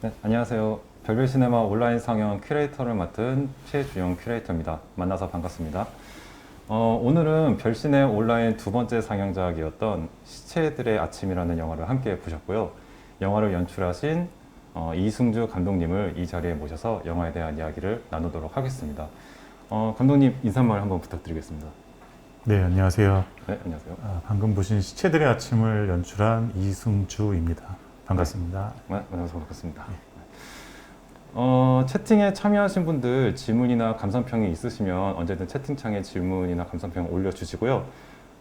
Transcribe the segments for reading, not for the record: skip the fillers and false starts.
네, 안녕하세요. 별별 시네마 온라인 상영 큐레이터를 맡은 최주영 큐레이터입니다. 만나서 반갑습니다. 오늘은 별시네 온라인 두 번째 상영작이었던 시체들의 아침이라는 영화를 함께 보셨고요. 영화를 연출하신 이승주 감독님을 이 자리에 모셔서 영화에 대한 이야기를 나누도록 하겠습니다. 감독님 인사말 한번 부탁드리겠습니다. 네, 안녕하세요. 네, 안녕하세요. 방금 보신 시체들의 아침을 연출한 이승주입니다. 반갑습니다. 네, 만나서 반갑습니다. 채팅에 참여하신 분들 질문이나 감상평이 있으시면 언제든 채팅창에 질문이나 감상평 올려주시고요.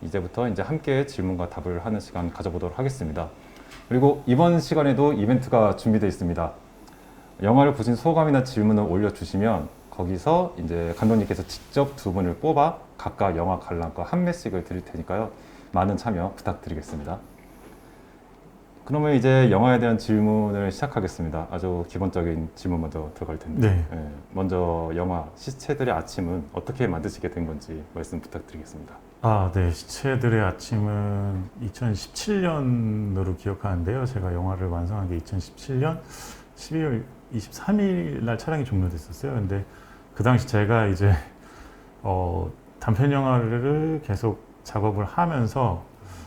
이제부터 이제 함께 질문과 답을 하는 시간 가져보도록 하겠습니다. 그리고 이번 시간에도 이벤트가 준비되어 있습니다. 영화를 보신 소감이나 질문을 올려주시면 거기서 이제 감독님께서 직접 두 분을 뽑아 각각 영화 관람과 한 매씩을 드릴 테니까요. 많은 참여 부탁드리겠습니다. 그러면 이제 영화에 대한 질문을 시작하겠습니다. 아주 기본적인 질문 먼저 들어갈 텐데. 네. 먼저 영화 시체들의 아침은 어떻게 만드시게 된 건지 말씀 부탁드리겠습니다. 네. 시체들의 아침은 2017년으로 기억하는데요. 제가 영화를 완성한 게 2017년 12월 23일 날 촬영이 종료됐었어요. 근데 그 당시 제가 이제 단편 영화를 계속 작업을 하면서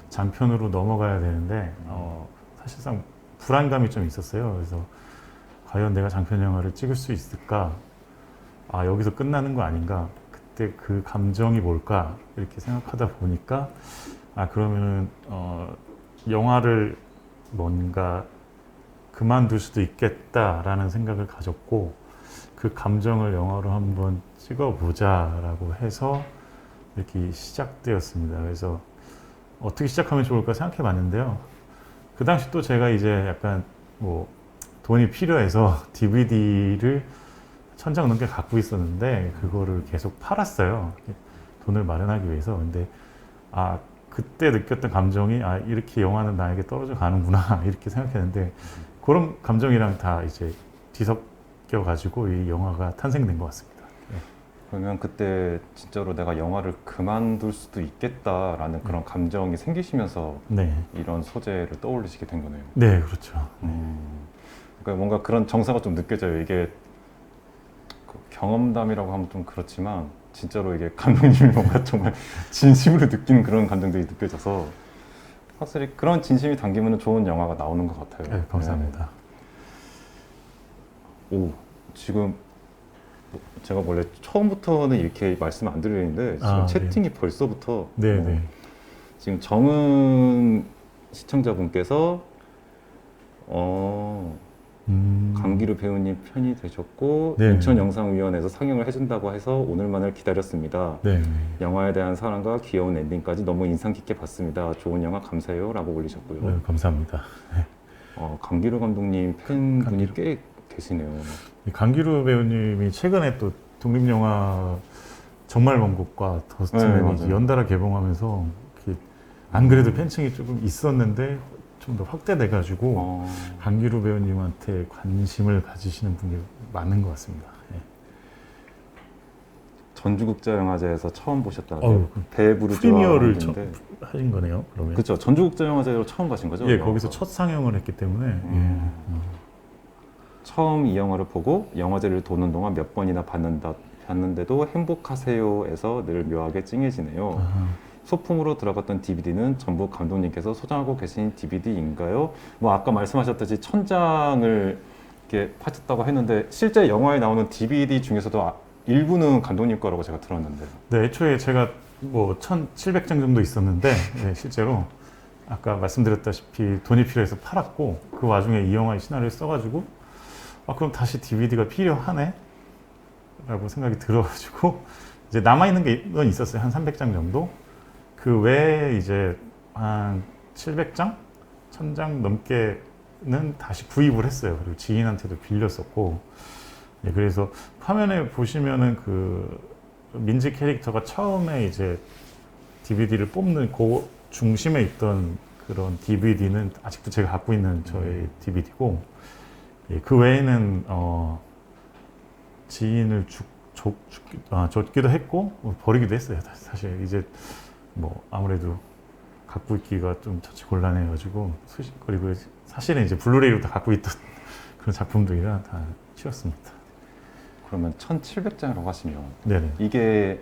장편으로 넘어가야 되는데 사실상 불안감이 좀 있었어요. 그래서 과연 내가 장편 영화를 찍을 수 있을까? 여기서 끝나는 거 아닌가? 그때 그 감정이 뭘까? 이렇게 생각하다 보니까 그러면은 영화를 뭔가 그만둘 수도 있겠다라는 생각을 가졌고 그 감정을 영화로 한번 찍어보자라고 해서 이렇게 시작되었습니다. 그래서 어떻게 시작하면 좋을까 생각해 봤는데요. 그 당시 또 제가 이제 약간 돈이 필요해서 DVD를 1,000장 넘게 갖고 있었는데 그거를 계속 팔았어요. 돈을 마련하기 위해서. 근데 그때 느꼈던 감정이 이렇게 영화는 나에게 떨어져 가는구나 이렇게 생각했는데 그런 감정이랑 다 이제 뒤섞여 가지고 이 영화가 탄생된 것 같습니다. 그러면 그때 진짜로 내가 영화를 그만둘 수도 있겠다라는 그런 감정이 생기시면서 네. 이런 소재를 떠올리시게 된 거네요. 네, 그렇죠. 그러니까 뭔가 그런 정서가 좀 느껴져요. 이게 그 경험담이라고 하면 좀 그렇지만 진짜로 이게 감독님이 뭔가 정말 진심으로 느낀 그런 감정들이 느껴져서 확실히 그런 진심이 담기면 좋은 영화가 나오는 것 같아요. 네, 감사합니다. 지금 제가 원래 처음부터는 이렇게 말씀 안 드리는데 지금 채팅이 네. 벌써부터 네. 지금 정은 시청자분께서 강기루 배우님 편이 되셨고 네. 인천영상위원회에서 상영을 해준다고 해서 오늘만을 기다렸습니다. 네. 영화에 대한 사랑과 귀여운 엔딩까지 너무 인상 깊게 봤습니다. 좋은 영화 감사해요 라고 올리셨고요. 네, 감사합니다. 네. 강기루 감독님 팬분이 꽤 계시네요. 강기루 배우님이 최근에 또 독립영화 정말 먼 곳과 더스트맨이 연달아 개봉하면서 안 그래도 팬층이 조금 있었는데 좀 더 확대돼가지고 강기루 배우님한테 관심을 가지시는 분이 많은 것 같습니다. 네. 전주국제영화제에서 처음 보셨다고요? 배부르 프리미어를 하신 거네요. 그러면 그렇죠. 전주국제영화제로 처음 가신 거죠? 예, 거기서 첫 상영을 했기 때문에 처음 이 영화를 보고 영화제를 도는 동안 몇 번이나 봤는데도 행복하세요에서 늘 묘하게 찡해지네요. 소품으로 들어갔던 DVD는 전부 감독님께서 소장하고 계신 DVD인가요? 아까 말씀하셨듯이 1,000장을 이렇게 파셨다고 했는데 실제 영화에 나오는 DVD 중에서도 일부는 감독님 거라고 제가 들었는데. 네, 애초에 제가 1,700장 정도 있었는데 네, 실제로 아까 말씀드렸다시피 돈이 필요해서 팔았고 그 와중에 이 영화의 시나리오를 써가지고 그럼 다시 DVD가 필요하네? 라고 생각이 들어가지고 이제 남아있는 게 있었어요. 한 300장 정도. 그 외에 이제 한 700장? 1,000장 넘게는 다시 구입을 했어요. 그리고 지인한테도 빌렸었고. 네, 그래서 화면에 보시면은 그 민지 캐릭터가 처음에 이제 DVD를 뽑는 그 중심에 있던 그런 DVD는 아직도 제가 갖고 있는 저의 DVD고, 그 외에는 지인을 줬기도 했고 버리기도 했어요. 사실 이제 아무래도 갖고 있기가 좀 처치 곤란해가지고 그리고 사실은 이제 블루레이로 다 갖고 있던 그런 작품들이라 다 치웠습니다. 그러면 1,700장이라고 하시면 네네. 이게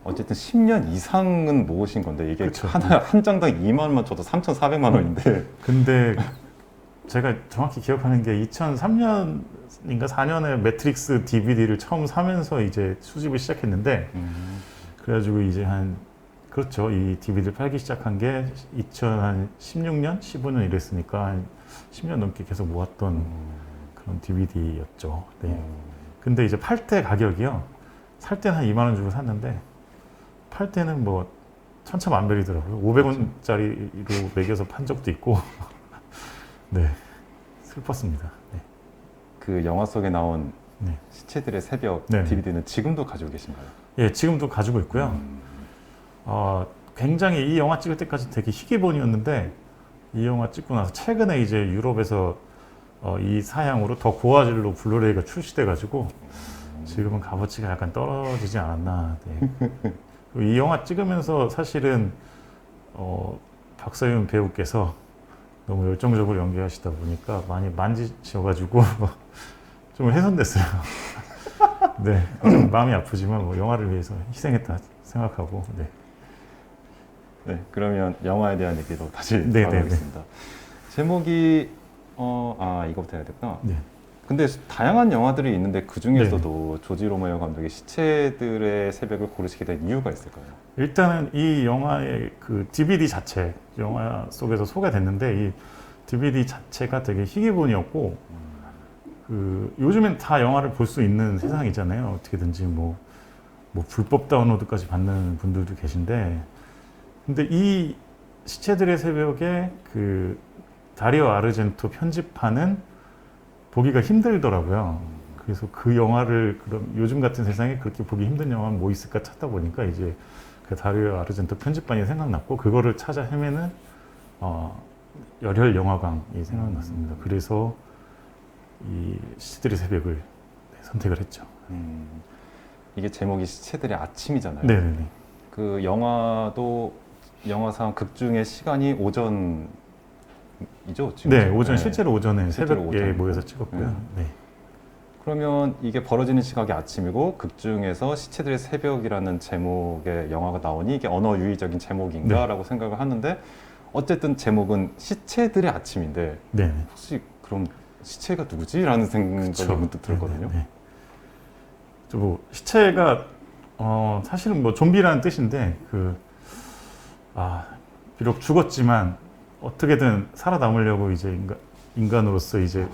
어쨌든 10년 이상은 모으신 건데 이게 그쵸. 하나 한 장당 2만 원만 줘도 3,400만 원인데 근데 제가 정확히 기억하는 게 2003년인가 4년에 매트릭스 DVD를 처음 사면서 이제 수집을 시작했는데 그래가지고 이제 그렇죠. 이 DVD를 팔기 시작한 게 2016년, 15년 이랬으니까 한 10년 넘게 계속 모았던 그런 DVD였죠. 네. 근데 이제 팔 때 가격이요. 살 때는 한 2만 원 주고 샀는데 팔 때는 뭐 천차만별이더라고요. 500원짜리로 매겨서 판 적도 있고. 네. 슬펐습니다. 네. 그 영화 속에 나온 네. 시체들의 새벽 네. DVD는 지금도 가지고 계신가요? 예, 지금도 가지고 있고요. 굉장히 이 영화 찍을 때까지 되게 희귀본이었는데 이 영화 찍고 나서 최근에 이제 유럽에서 이 사양으로 더 고화질로 블루레이가 출시돼가지고 지금은 값어치가 약간 떨어지지 않았나. 네. 그리고 이 영화 찍으면서 사실은 박사윤 배우께서 너무 열정적으로 연기하시다 보니까 많이 만지셔가지고 좀 훼손됐어요. 네, 좀 마음이 아프지만 뭐 영화를 위해서 희생했다 생각하고. 네. 네, 그러면 영화에 대한 얘기로 다시 네, 돌아가겠습니다. 제목이 이거부터 해야 됐구나. 네. 근데 다양한 영화들이 있는데 그 중에서도 조지 로메오 감독의 시체들의 새벽을 고르시게 된 이유가 있을까요? 일단은 이 영화의 그 DVD 자체, 영화 속에서 소개됐는데 이 DVD 자체가 되게 희귀본이었고 그 요즘엔 다 영화를 볼 수 있는 세상이잖아요. 어떻게든지 뭐 불법 다운로드까지 받는 분들도 계신데 근데 이 시체들의 새벽에 그 다리오 아르젠토 편집판은 보기가 힘들더라고요. 그래서 그 영화를 그럼 요즘 같은 세상에 그렇게 보기 힘든 영화는 뭐 있을까 찾다 보니까 이제 그 다리오 아르젠토 편집판이 생각났고 그거를 찾아 헤매는 열혈 영화광이 생각났습니다. 그래서 이 시체들의 새벽을 선택을 했죠. 이게 제목이 시체들의 아침이잖아요. 네네네. 그 영화상 극 중의 시간이 오전이죠? 지금? 네, 오전 실제로 오전에 실제로 새벽에 오전이고. 모여서 찍었고요. 네. 그러면 이게 벌어지는 시각이 아침이고 극 중에서 시체들의 새벽이라는 제목의 영화가 나오니 이게 언어 유희적인 제목인가라고 생각을 하는데 어쨌든 제목은 시체들의 아침인데 네. 혹시 그럼 시체가 누구지? 라는 생각이 그쵸. 문득 들거든요. 네. 뭐 시체가 사실은 뭐 좀비라는 뜻인데 비록 죽었지만 어떻게든 살아남으려고 이제 인간으로서 이제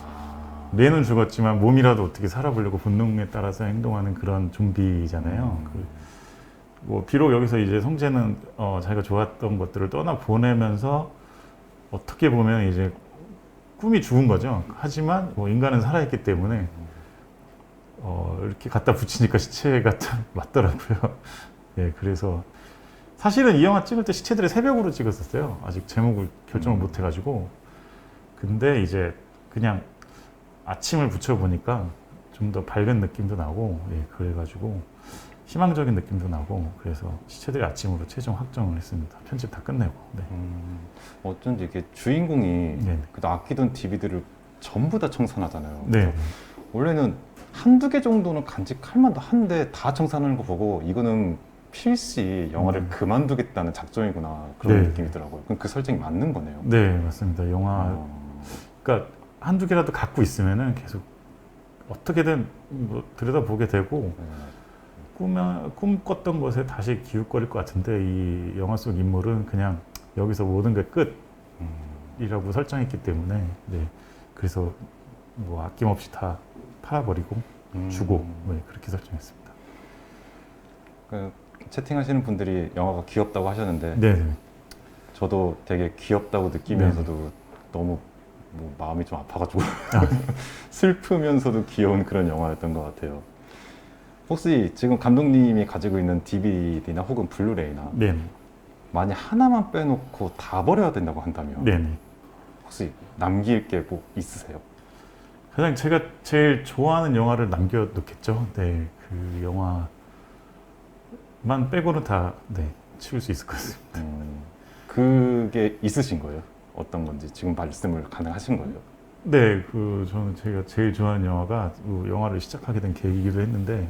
뇌는 죽었지만 몸이라도 어떻게 살아보려고 본능에 따라서 행동하는 그런 좀비잖아요. 뭐 비록 여기서 이제 성재는 자기가 좋았던 것들을 떠나 보내면서 어떻게 보면 이제 꿈이 죽은 거죠. 하지만 뭐 인간은 살아있기 때문에 이렇게 갖다 붙이니까 시체가 참 맞더라고요. 예, 그래서 사실은 이 영화 찍을 때 시체들의 새벽으로 찍었었어요. 아직 제목을 결정을 못 해가지고. 근데 이제 그냥 아침을 붙여보니까 좀 더 밝은 느낌도 나고, 예, 그래가지고 희망적인 느낌도 나고, 그래서 시체들의 아침으로 최종 확정을 했습니다. 편집 다 끝내고. 네. 어쩐지 이게 주인공이 네. 그 아끼던 DVD를 전부 다 청산하잖아요. 네. 원래는 한두 개 정도는 간직할 만도 한데 다 청산하는 거 보고 이거는 필시 영화를 그만두겠다는 작정이구나 그런 네. 느낌이더라고요. 그럼 그 설정이 맞는 거네요. 네, 맞습니다. 영화, 그러니까 한두 개라도 갖고 있으면은 계속 어떻게든 뭐 들여다보게 되고 꿈꿨던 것에 다시 기웃거릴 것 같은데 이 영화 속 인물은 그냥 여기서 모든 게 끝이라고 설정했기 때문에 네, 그래서 뭐 아낌없이 다 팔아버리고 주고 네, 그렇게 설정했습니다. 그 채팅하시는 분들이 영화가 귀엽다고 하셨는데 네, 저도 되게 귀엽다고 느끼면서도 너무 뭐 마음이 좀 아파가지고 슬프면서도 귀여운 그런 영화였던 것 같아요. 혹시 지금 감독님이 가지고 있는 DVD나 혹은 블루레이나 네, 만약 하나만 빼놓고 다 버려야 된다고 한다면 네. 혹시 남길 게 뭐 있으세요? 가장 제가 제일 좋아하는 영화를 남겨놓겠죠. 네, 그 영화만 빼고는 다 네, 치울 수 있을 것 같습니다. 그게 있으신 거예요? 어떤 건지 지금 말씀을 가능하신 거예요? 네, 저는 제가 제일 좋아하는 영화가 그 영화를 시작하게 된 계기이기도 했는데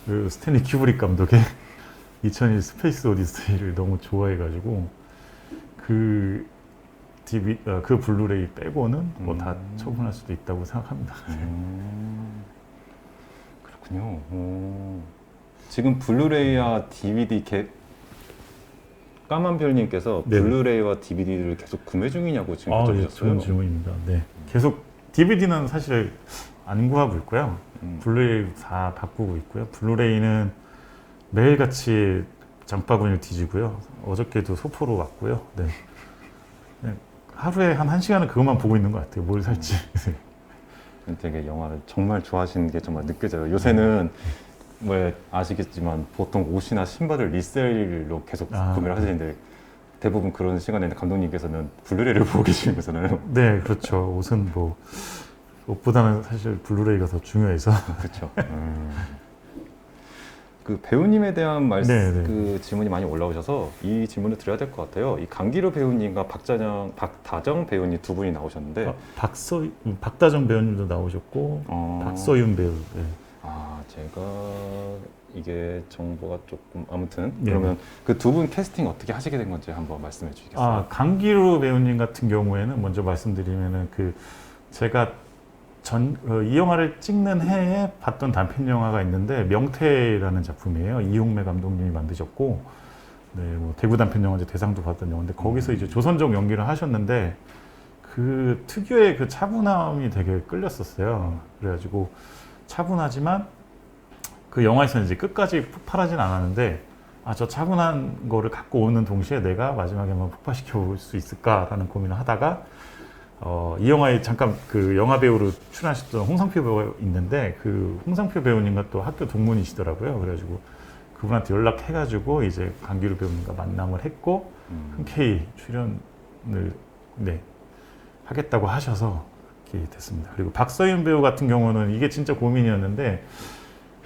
그 스탠리 큐브릭 감독의 2001 스페이스 오디세이를 너무 좋아해가지고 그 그 블루레이 빼고는 뭐 다 처분할 수도 있다고 생각합니다. 그렇군요. 지금 블루레이와 DVD 까만별님께서 네. 블루레이와 DVD를 계속 구매 중이냐고 지금 예, 여쭤보셨어요. 좋은 질문입니다. 네, 계속 DVD는 사실 안 구하고 있고요. 블루레이 다 바꾸고 있고요. 블루레이는 매일같이 장바구니를 뒤지고요. 어저께도 소포로 왔고요. 네. 그냥 하루에 한 1시간은 그것만 보고 있는 것 같아요. 뭘 살지. 되게 영화를 정말 좋아하시는 게 정말 느껴져요. 요새는 뭐 아시겠지만 보통 옷이나 신발을 리셀로 계속 구매를 하시는데 대부분 그런 시간에 감독님께서는 블루레이를 보고 계시는 거잖아요. 네, 그렇죠. 옷은 뭐 옷보다는 사실 블루레이가 더 중요해서. 그렇죠. 그 배우님에 대한 네. 그 질문이 많이 올라오셔서 이 질문을 드려야 될 것 같아요. 이 강기루 배우님과 박다정 배우님 두 분이 나오셨는데 박다정 배우님도 나오셨고 박서윤 배우. 네. 제가 이게 정보가 조금 아무튼 네. 그러면 그 두 분 캐스팅 어떻게 하시게 된 건지 한번 말씀해 주시겠어요? 강기루 배우님 같은 경우에는 먼저 말씀드리면은 제가 이 영화를 찍는 해에 봤던 단편 영화가 있는데 명태라는 작품이에요. 이용매 감독님이 만드셨고, 네, 뭐 대구 단편 영화제 대상도 받았던 영화인데 거기서 이제 조선족 연기를 하셨는데 그 특유의 그 차분함이 되게 끌렸었어요. 그래가지고 차분하지만 그 영화에서는 이제 끝까지 폭발하진 않았는데 저 차분한 거를 갖고 오는 동시에 내가 마지막에 한번 폭발시켜 볼 수 있을까라는 고민을 하다가 이 영화에 잠깐 그 영화 배우로 출연하셨던 홍상표 배우가 있는데 그 홍상표 배우님과 또 학교 동문이시더라고요. 그래가지고 그분한테 연락해가지고 이제 강기루 배우님과 만남을 했고 흔쾌히 출연을 하겠다고 하셔서 그렇게 됐습니다. 그리고 박서윤 배우 같은 경우는 이게 진짜 고민이었는데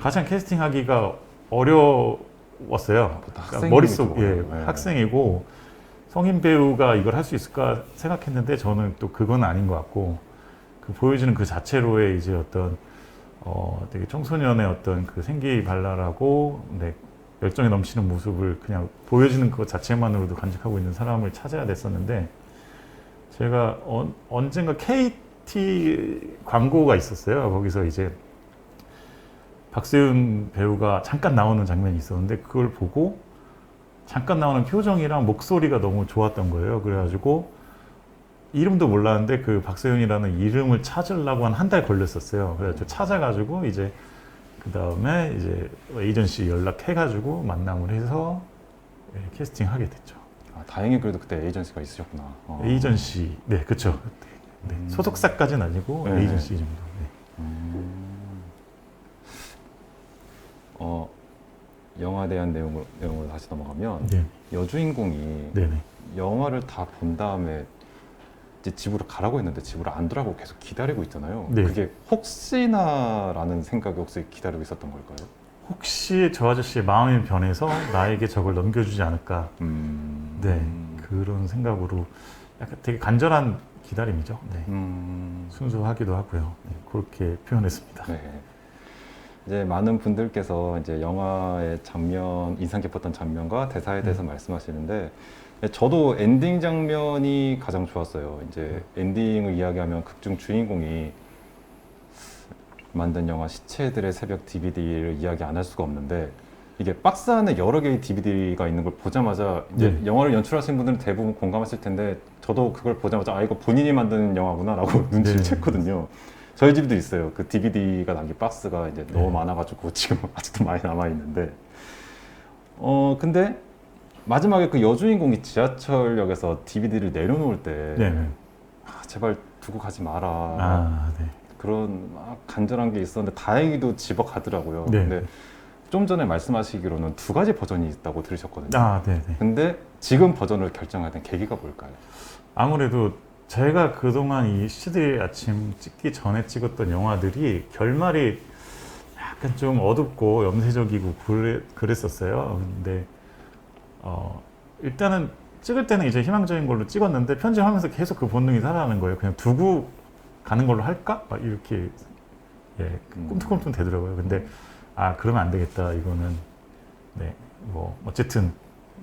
가장 캐스팅하기가 어려웠어요. 그러니까 머릿속에 학생이고 성인 배우가 이걸 할 수 있을까 생각했는데 저는 또 그건 아닌 것 같고 보여지는 그 자체로의 이제 어떤 되게 청소년의 어떤 그 생기발랄하고 열정이 넘치는 모습을 그냥 보여지는 것 자체만으로도 간직하고 있는 사람을 찾아야 됐었는데 제가 언젠가 KT 광고가 있었어요. 거기서 이제 박세윤 배우가 잠깐 나오는 장면이 있었는데 그걸 보고 잠깐 나오는 표정이랑 목소리가 너무 좋았던 거예요. 그래가지고 이름도 몰랐는데 그 박세윤이라는 이름을 찾으려고 한 달 걸렸었어요. 그래가지고 찾아가지고 이제 그 다음에 이제 에이전시 연락해가지고 만남을 해서 캐스팅하게 됐죠. 다행히 그래도 그때 에이전시가 있으셨구나. 에이전시, 네, 그렇죠. 네. 소속사까지는 아니고 에이전시 정도. 영화에 대한 내용으로 다시 넘어가면 네. 여주인공이 네네. 영화를 다 본 다음에 이제 집으로 가라고 했는데 집으로 안 돌아가고 계속 기다리고 있잖아요. 네. 그게 혹시나라는 생각이 혹시 기다리고 있었던 걸까요? 혹시 저 아저씨의 마음이 변해서 나에게 저걸 넘겨주지 않을까. 네, 그런 생각으로 약간 되게 간절한 기다림이죠. 네. 순수하기도 하고요. 네, 그렇게 표현했습니다. 네. 이제 많은 분들께서 이제 영화의 인상 깊었던 장면과 대사에 대해서 말씀하시는데 저도 엔딩 장면이 가장 좋았어요. 이제 엔딩을 이야기하면 극중 주인공이 만든 영화 시체들의 새벽 DVD를 이야기 안 할 수가 없는데 이게 박스 안에 여러 개의 DVD가 있는 걸 보자마자 이제 영화를 연출하신 분들은 대부분 공감하실 텐데 저도 그걸 보자마자 이거 본인이 만든 영화구나라고 눈치를 챘거든요. 저희 집도 있어요. 그 DVD가 남긴 박스가 이제 너무 많아가지고 지금 아직도 많이 남아 있는데 근데 마지막에 그 여주인공이 지하철역에서 DVD를 내려놓을 때 제발 두고 가지 마라. 그런 막 간절한 게 있었는데 다행히도 집어 가더라고요. 근데 좀 전에 말씀하시기로는 2가지 버전이 있다고 들으셨거든요. 근데 지금 버전을 결정하게 된 계기가 뭘까요? 아무래도 제가 그동안 이 시대의 아침 찍기 전에 찍었던 영화들이 결말이 약간 좀 어둡고 염세적이고 그랬었어요. 근데 일단은 찍을 때는 이제 희망적인 걸로 찍었는데 편집하면서 계속 그 본능이 살아나는 거예요. 그냥 두고 가는 걸로 할까? 막 이렇게 예, 꿈틀꿈틀 되더라고요. 근데 그러면 안 되겠다. 이거는 네, 뭐 어쨌든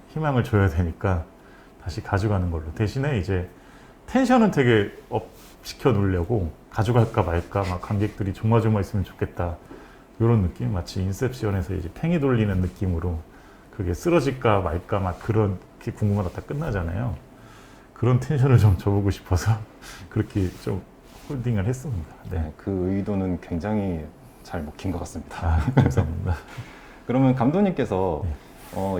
희망을 줘야 되니까 다시 가져가는 걸로. 대신에 이제 텐션은 되게 업 시켜 놓으려고 가져갈까 말까 막 관객들이 조마조마했으면 좋겠다. 이런 느낌, 마치 인셉션에서 이제 팽이 돌리는 느낌으로 그게 쓰러질까 말까 막 그렇게 궁금하다 딱 끝나잖아요. 그런 텐션을 좀 줘보고 싶어서 그렇게 좀 홀딩을 했습니다. 네. 네, 그 의도는 굉장히 잘 먹힌 것 같습니다. 감사합니다. 그러면 감독님께서 네.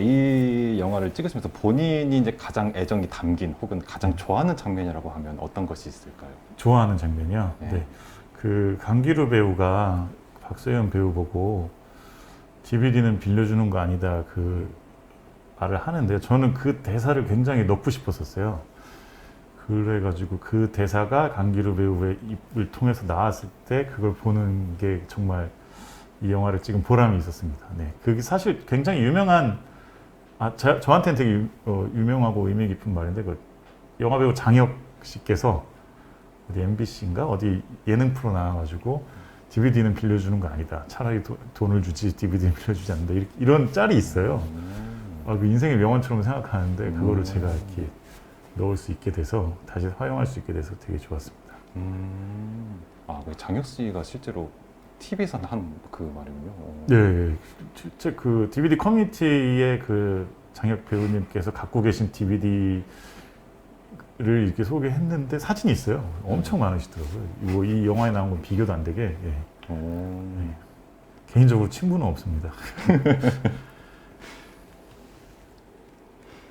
이 영화를 찍으시면서 본인이 이제 가장 애정이 담긴 혹은 가장 좋아하는 장면이라고 하면 어떤 것이 있을까요? 좋아하는 장면이요? 네. 네. 그 강기루 배우가 박서연 배우 보고 DVD는 빌려주는 거 아니다 그 말을 하는데요. 저는 그 대사를 굉장히 넣고 싶었었어요. 그래가지고 그 대사가 강기루 배우의 입을 통해서 나왔을 때 그걸 보는 게 정말 이 영화를 찍은 보람이 있었습니다. 네, 그게 사실 굉장히 유명한 저한테는 되게 유명하고 의미 깊은 말인데 그 영화 배우 장혁 씨께서 어디 MBC인가 어디 예능 프로 나와가지고 DVD는 빌려주는 거 아니다. 차라리 돈을 주지 DVD는 빌려주지 않는다. 이런 짤이 있어요. 그 인생의 명언처럼 생각하는데 그거를 제가 이렇게 넣을 수 있게 돼서 다시 활용할 수 있게 돼서 되게 좋았습니다. 그 장혁 씨가 실제로 TV에서 한 그 말이군요. 네, 실제 그 DVD 커뮤니티에 그 장혁 배우님께서 갖고 계신 DVD를 이렇게 소개했는데 사진이 있어요. 엄청 많으시더라고요. 뭐 이 영화에 나온 건 비교도 안 되게. 예. 네. 개인적으로 친분은 없습니다.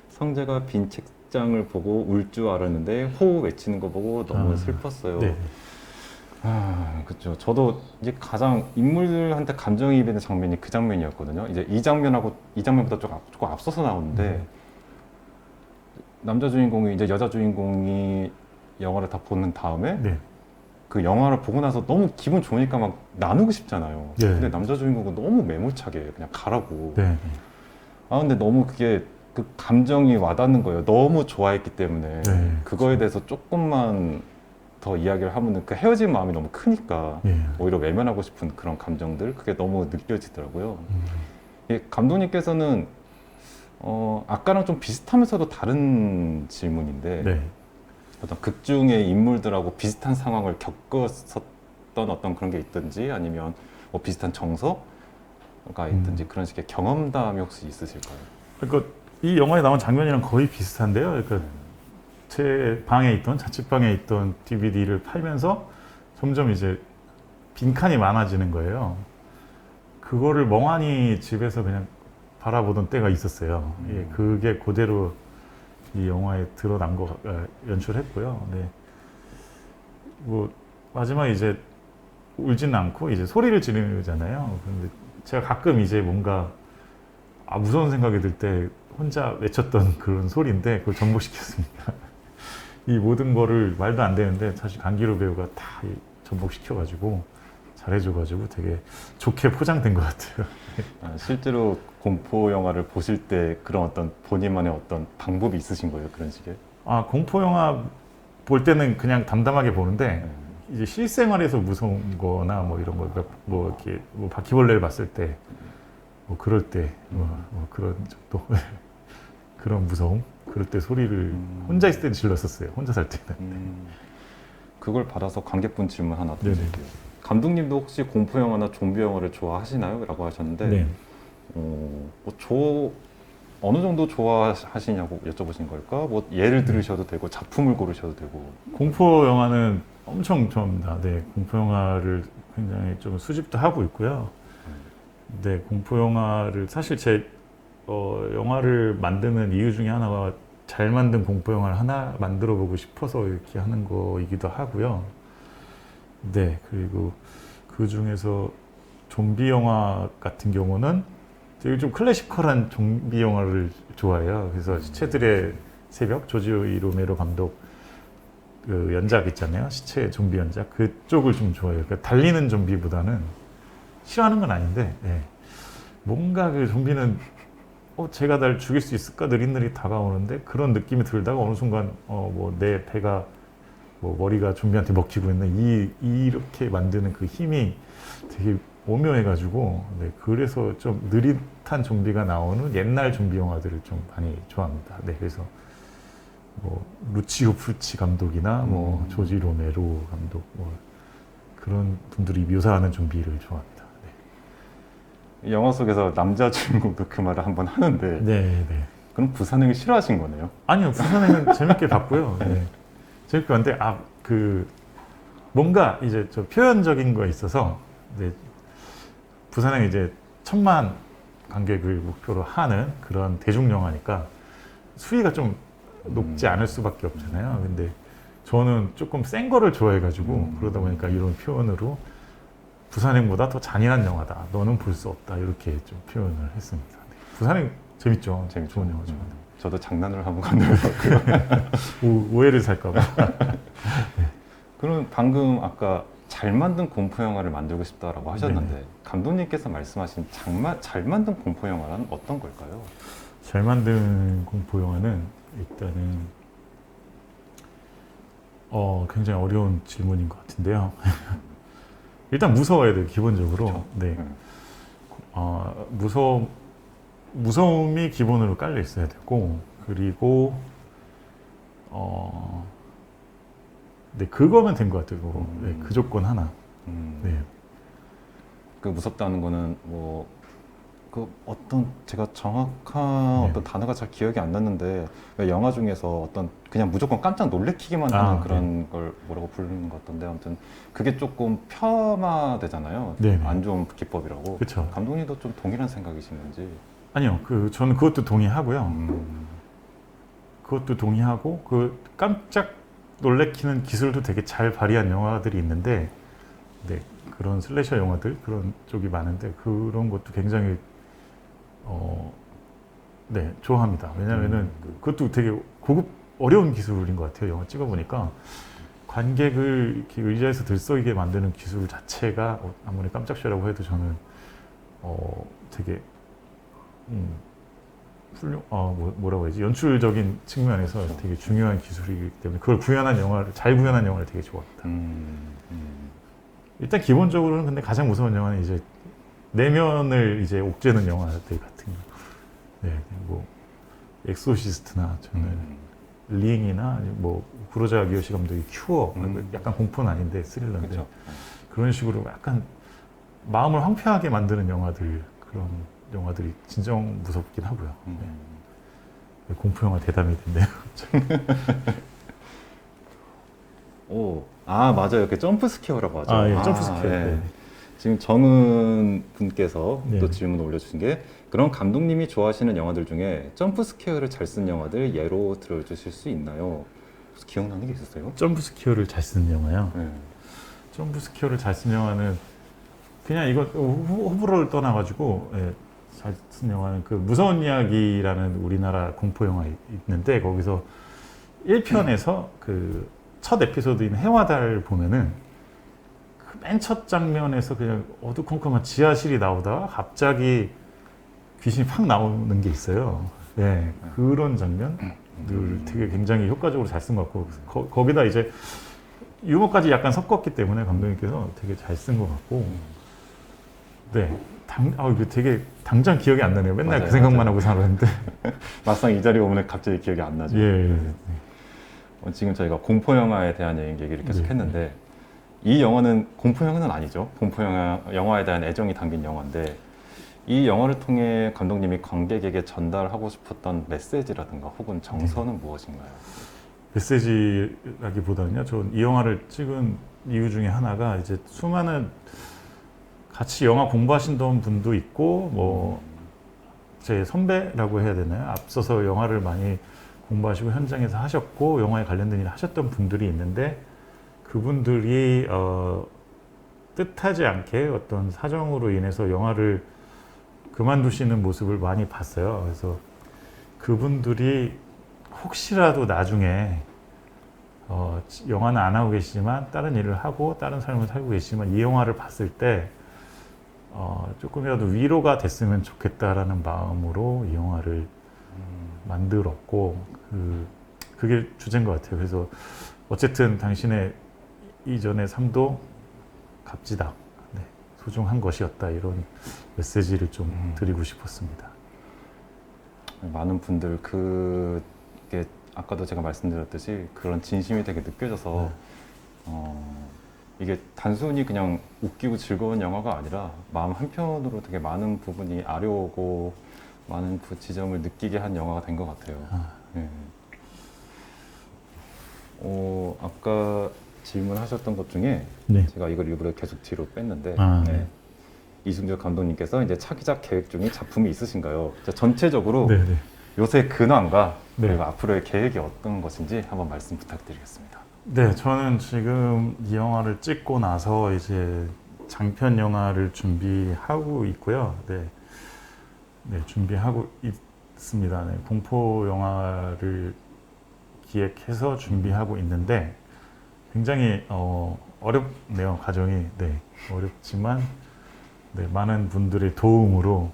성재가 빈 책장을 보고 울 줄 알았는데 호우 외치는 거 보고 너무 슬펐어요. 네. 그렇죠. 저도 이제 가장 인물들한테 감정이입되는 장면이 그 장면이었거든요. 이제 이 장면보다 조금 앞서서 나오는데 남자 주인공이 이제 여자 주인공이 영화를 다 보는 다음에 네. 그 영화를 보고 나서 너무 기분 좋으니까 막 나누고 싶잖아요. 네. 근데 남자 주인공은 너무 매몰차게 그냥 가라고. 네. 근데 너무 그게 그 감정이 와닿는 거예요. 너무 좋아했기 때문에. 네. 그거에 대해서 조금만 더 이야기를 하면은 그 헤어진 마음이 너무 크니까 네. 오히려 외면하고 싶은 그런 감정들 그게 너무 느껴지더라고요. 감독님께서는 아까랑 좀 비슷하면서도 다른 질문인데 네. 어떤 극 중의 인물들하고 비슷한 상황을 겪었었던 어떤 그런 게 있든지 아니면 뭐 비슷한 정서가 있든지 그런 식의 경험담이 혹시 있으실까요? 그러니까 이 영화에 나온 장면이랑 거의 비슷한데요. 그러니까 제 방에 있던 자취방에 있던 DVD를 팔면서 점점 이제 빈칸이 많아지는 거예요. 그거를 멍하니 집에서 그냥 바라보던 때가 있었어요. 예, 그게 그대로 이 영화에 드러난 거 연출했고요. 네. 뭐 마지막에 이제 울지는 않고 이제 소리를 지르잖아요. 근데 제가 가끔 이제 뭔가 무서운 생각이 들 때 혼자 외쳤던 그런 소리인데 그걸 접목시켰습니다. 이 모든 거를 말도 안 되는데 사실 강기루 배우가 다 접목시켜가지고 잘해줘가지고 되게 좋게 포장된 것 같아요. 실제로 공포 영화를 보실 때 그런 어떤 본인만의 어떤 방법이 있으신 거예요? 그런 식의? 공포 영화 볼 때는 그냥 담담하게 보는데 이제 실생활에서 무서운 거나 뭐 이런 거 뭐 이렇게 뭐 바퀴벌레를 봤을 때 뭐 그럴 때 뭐 그런 정도 그런 무서움 그럴 때 소리를 혼자 있을 때 질렀었어요. 혼자 살 때는. 그걸 받아서 관객분 질문 하나 네네. 드릴게요. 감독님도 혹시 공포 영화나 좀비 영화를 좋아하시나요? 라고 하셨는데 네. 어느 정도 좋아하시냐고 여쭤보신 걸까? 뭐 예를 들으셔도 되고 작품을 고르셔도 되고. 공포 영화는 엄청 좋아합니다. 네, 공포 영화를 굉장히 좀 수집도 하고 있고요. 네, 공포 영화를 사실 제 영화를 만드는 이유 중에 하나가 잘 만든 공포 영화를 하나 만들어 보고 싶어서 이렇게 하는 거이기도 하고요. 네, 그리고 그 중에서 좀비 영화 같은 경우는 되게 좀 클래시컬한 좀비 영화를 좋아해요. 그래서 시체들의 새벽, 조지 로메로 감독 그 연작 있잖아요. 시체 좀비 연작. 그쪽을 좀 좋아해요. 그러니까 달리는 좀비보다는 싫어하는 건 아닌데 뭔가 그 좀비는 제가 날 죽일 수 있을까 느릿느릿 다가오는데 그런 느낌이 들다가 어느 순간 뭐 내 배가 뭐 머리가 좀비한테 먹히고 있는 이렇게 만드는 그 힘이 되게 오묘해가지고 네, 그래서 좀 느릿한 좀비가 나오는 옛날 좀비 영화들을 좀 많이 좋아합니다. 네, 그래서 뭐 루치오 풀치 감독이나 뭐 조지 로메로 감독 뭐 그런 분들이 묘사하는 좀비를 좋아합니다. 이 영화 속에서 남자 주인공도 그 말을 한번 하는데 네, 네. 그럼 부산행을 싫어하신 거네요? 아니요, 부산행은 재밌게 봤고요. 네. 재밌게 봤는데 그 뭔가 이제 저 표현적인 거에 있어서 이제 부산행 이제 1,000만 관객을 목표로 하는 그런 대중 영화니까 수위가 좀 높지 않을 수밖에 없잖아요. 근데 저는 조금 센 거를 좋아해가지고 그러다 보니까 이런 표현으로 부산행보다 더 잔인한 영화다. 너는 볼 수 없다. 이렇게 좀 표현을 했습니다. 네. 부산행 재밌죠. 좋은 영화죠. 저도 장난을 한번 건네봤고요. 오해를 살까봐. 그럼 방금 아까 잘 만든 공포 영화를 만들고 싶다라고 하셨는데 네네. 감독님께서 말씀하신 잘 만든 공포 영화는 어떤 걸까요? 잘 만든 공포 영화는 일단은 굉장히 어려운 질문인 것 같은데요. 일단 무서워야 돼요, 기본적으로. 그렇죠. 네. 무서움이 기본으로 깔려 있어야 되고, 그리고 네, 그거면 된 것 같아요. 네, 그 조건 하나. 네. 그 무섭다는 거는 뭐 그 어떤 제가 정확한 네. 어떤 단어가 잘 기억이 안 났는데 영화 중에서 어떤 그냥 무조건 깜짝 놀래키기만 하는 그런 걸 뭐라고 부르는 것 같던데 아무튼 그게 조금 폄하되잖아요. 네네. 안 좋은 기법이라고. 그쵸. 감독님도 좀 동일한 생각이신 건지. 아니요, 저는 그것도 동의하고요. 그것도 동의하고, 그 깜짝 놀래키는 기술도 되게 잘 발휘한 영화들이 있는데, 네, 그런 슬래셔 영화들, 그런 쪽이 많은데, 그런 것도 굉장히, 네, 좋아합니다. 왜냐면은, 그것도 되게 고급, 어려운 기술인 것 같아요. 영화 찍어보니까. 관객을 이렇게 의자에서 들썩이게 만드는 기술 자체가 아무리 깜짝쇼라고 해도 저는, 되게, 뭐라고 해야지? 연출적인 측면에서 되게 중요한 기술이기 때문에 그걸 잘 구현한 영화를 되게 좋아합니다. 일단 기본적으로는 근데 가장 무서운 영화는 이제 내면을 이제 옥죄는 영화들 같은 거. 네, 뭐 엑소시스트나 저는 링이나 뭐 구로자와 기요시 감독의 큐어, 약간 공포는 아닌데 스릴러인데 그렇죠. 그런 식으로 약간 마음을 황폐하게 만드는 영화들 그런 영화들이 진정 무섭긴 하고요. 네. 공포 영화 대담이 된대요. 맞아요. 그 점프 스퀘어라고 하죠. 예, 점프 스퀘어. 네. 네. 지금 정은 분께서 네. 또 질문을 올려주신 게 그럼 감독님이 좋아하시는 영화들 중에 점프 스퀘어를 잘 쓴 영화들 예로 들어주실 수 있나요? 혹시 기억나는 게 있었어요? 점프 스퀘어를 잘 쓰는 영화요. 네. 점프 스퀘어를 잘 쓴 영화는 그냥 이거 호불호를 떠나가지고 잘 쓴 영화는 그 무서운 이야기라는 우리나라 공포 영화 있는데 거기서 1편에서 그 첫 에피소드인 해와달 보면은 그 맨 첫 장면에서 그냥 어두컴컴한 지하실이 나오다가 갑자기 귀신이 팍 나오는 게 있어요. 네, 그런 장면들 되게 굉장히 효과적으로 잘 쓴 것 같고 거기다 이제 유머까지 약간 섞었기 때문에 감독님께서 되게 잘 쓴 것 같고 네. 이거 되게 당장 기억이 안 나네요. 맨날 맞아요, 그 생각만 맞아요. 하고 살았는데. 막상 이 자리에 오면 갑자기 기억이 안 나죠. 예. 지금 저희가 공포 영화에 대한 얘기를 계속 네. 했는데 이 영화는 공포 영화는 아니죠. 공포 영화에 대한 애정이 담긴 영화인데 이 영화를 통해 감독님이 관객에게 전달하고 싶었던 메시지라든가 혹은 정서는 무엇인가요? 메시지라기보다는요. 전 이 영화를 찍은 이유 중에 하나가 이제 수많은 같이 영화 공부하신 분도 있고 뭐 제 선배라고 해야 되나요? 앞서서 영화를 많이 공부하시고 현장에서 하셨고 영화에 관련된 일을 하셨던 분들이 있는데 그분들이 뜻하지 않게 어떤 사정으로 인해서 영화를 그만두시는 모습을 많이 봤어요. 그래서 그분들이 혹시라도 나중에 영화는 안 하고 계시지만 다른 일을 하고 다른 삶을 살고 계시지만 이 영화를 봤을 때 조금이라도 위로가 됐으면 좋겠다라는 마음으로 이 영화를 만들었고 그게 주제인 것 같아요. 그래서 어쨌든 당신의 이전의 삶도 값지다. 네, 소중한 것이었다. 이런 메시지를 좀 드리고 싶었습니다. 많은 분들 그게 아까도 제가 말씀드렸듯이 그런 진심이 되게 느껴져서 이게 단순히 그냥 웃기고 즐거운 영화가 아니라 마음 한편으로 되게 많은 부분이 아려오고 많은 그 지점을 느끼게 한 영화가 된 것 같아요. 네. 아까 질문하셨던 것 중에 네. 제가 이걸 일부러 계속 뒤로 뺐는데 네. 이승재 감독님께서 이제 차기작 계획 중인 작품이 있으신가요? 전체적으로 네, 네. 요새 근황과 네. 그리고 앞으로의 계획이 어떤 것인지 한번 말씀 부탁드리겠습니다. 네, 저는 지금 이 영화를 찍고 나서 이제 장편 영화를 준비하고 있고요. 네, 네, 준비하고 있습니다. 네, 공포 영화를 기획해서 준비하고 있는데 굉장히 어렵네요. 과정이. 네, 어렵지만 네, 많은 분들의 도움으로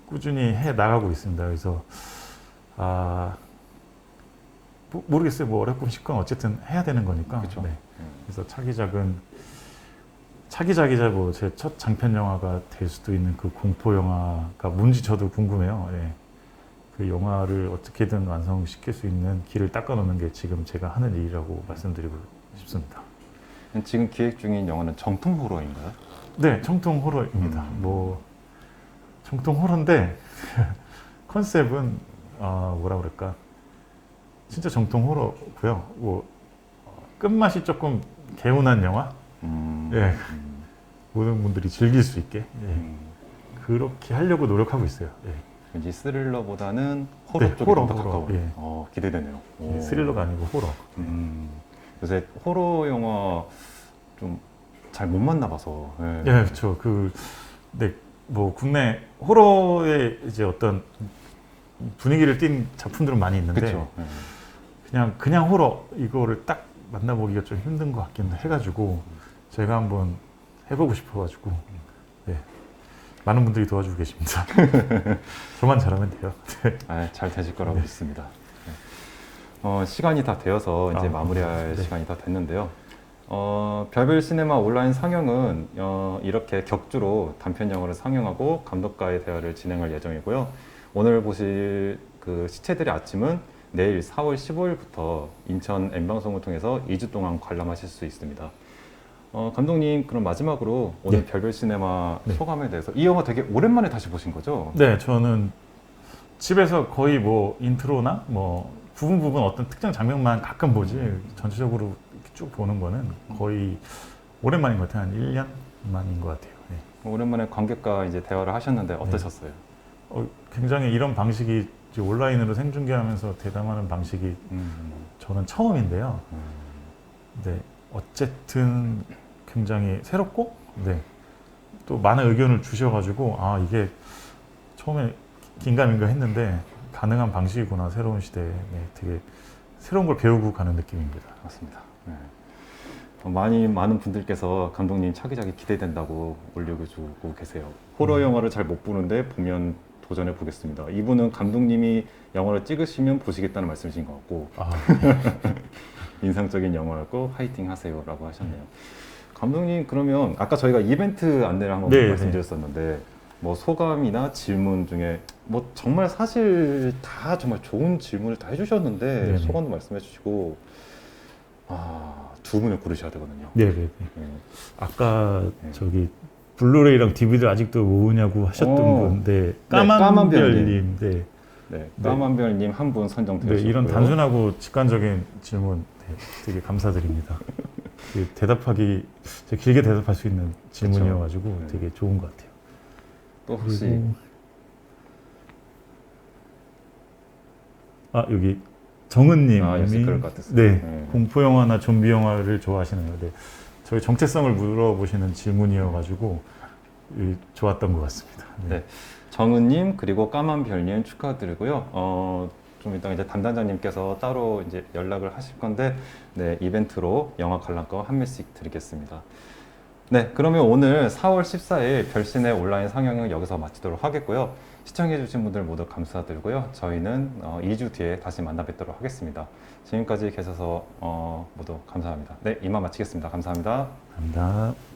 꾸준히 해 나가고 있습니다. 그래서 모르겠어요. 뭐 어렵건 쉽건 어쨌든 해야 되는 거니까. 그렇죠. 네. 그래서 차기작이자 뭐 제 첫 장편 영화가 될 수도 있는 그 공포 영화가 뭔지 저도 궁금해요. 예. 그 영화를 어떻게든 완성시킬 수 있는 길을 닦아놓는 게 지금 제가 하는 일이라고 말씀드리고 싶습니다. 지금 기획 중인 영화는 정통 호러인가요? 네, 청통 호러입니다. 뭐 청통 호러인데 컨셉은 뭐라 그럴까? 진짜 정통 호러고요. 뭐 끝맛이 조금 개운한 영화. 예. 모든 분들이 즐길 수 있게 그렇게 하려고 노력하고 있어요. 예. 왠지 스릴러보다는 호러 네, 쪽이 좀 더 가까워요. 예. 기대되네요. 예, 스릴러가 아니고 호러. 요새 호러 영화 좀 잘 못 만나봐서. 예, 그렇죠. 네, 뭐 국내 호러의 이제 어떤 분위기를 띈 작품들은 많이 있는데 그렇죠. 그냥 호러 이거를 딱 만나보기가 좀 힘든 것 같긴 해가지고 제가 한번 해보고 싶어가지고 네, 많은 분들이 도와주고 계십니다. 저만 잘하면 돼요. 네. 잘 되실 거라고 믿습니다. 시간이 다 되어서 이제 마무리할 네. 시간이 다 됐는데요. 별별 시네마 온라인 상영은 이렇게 격주로 단편 영화를 상영하고 감독과의 대화를 진행할 예정이고요. 오늘 보실 그 시체들의 아침은 내일 4월 15일부터 인천 N방송을 통해서 2주 동안 관람하실 수 있습니다. 감독님, 그럼 마지막으로 오늘 네. 별별 시네마 네. 소감에 대해서 이 영화 되게 오랜만에 다시 보신 거죠? 네, 저는 집에서 거의 인트로나 부분 어떤 특정 장면만 가끔 보지 전체적으로 이렇게 쭉 보는 거는 거의 오랜만인 것 같아요. 한 1년 만인 것 같아요. 네. 오랜만에 관객과 이제 대화를 하셨는데 어떠셨어요? 굉장히 이런 방식이 이제 온라인으로 생중계하면서 대담하는 방식이 저는 처음인데요. 네, 어쨌든 굉장히 새롭고, 네, 또 많은 의견을 주셔가지고 이게 처음에 긴가민가 했는데 가능한 방식이구나. 새로운 시대에 되게 새로운 걸 배우고 가는 느낌입니다. 맞습니다. 많은 분들께서 감독님 차기작이 기대된다고 올려주고 계세요. 호러 영화를 잘 못 보는데 보면 도전해 보겠습니다. 이분은 감독님이 영화를 찍으시면 보시겠다는 말씀이신 것 같고 인상적인 영화였고 화이팅 하세요라고 하셨네요. 감독님, 그러면 아까 저희가 이벤트 안내를 한번 말씀드렸었는데 뭐 소감이나 질문 중에 뭐 정말 사실 다 정말 좋은 질문을 다 해주셨는데 소감도 말씀해 주시고 두 분을 고르셔야 되거든요. 네네네. 아까 저기 블루레이랑 DVD를 아직도 모으냐고 하셨던 분데 까만별님, 까만별님 한 분 선정되셨고요. 이런 단순하고 직관적인 질문 되게 감사드립니다. 대답하기 길게 대답할 수 있는 질문이어가지고 되게 좋은 것 같아요. 또 혹시 여기 정은님이 그럴 것 같았어요. 공포 영화나 좀비 영화를 좋아하시나요? 네. 저희 정체성을 물어보시는 질문이어가지고 좋았던 것 같습니다. 네. 정은님 그리고 까만별님 축하드리고요. 좀 이따 이제 담당자님께서 따로 이제 연락을 하실 건데, 이벤트로 영화 관람권 한 매씩 드리겠습니다. 네, 그러면 오늘 4월 14일 별신의 온라인 상영은 여기서 마치도록 하겠고요. 시청해주신 분들 모두 감사드리고요. 저희는 2주 뒤에 다시 만나 뵙도록 하겠습니다. 지금까지 계셔서 모두 감사합니다. 네, 이만 마치겠습니다. 감사합니다. 감사합니다.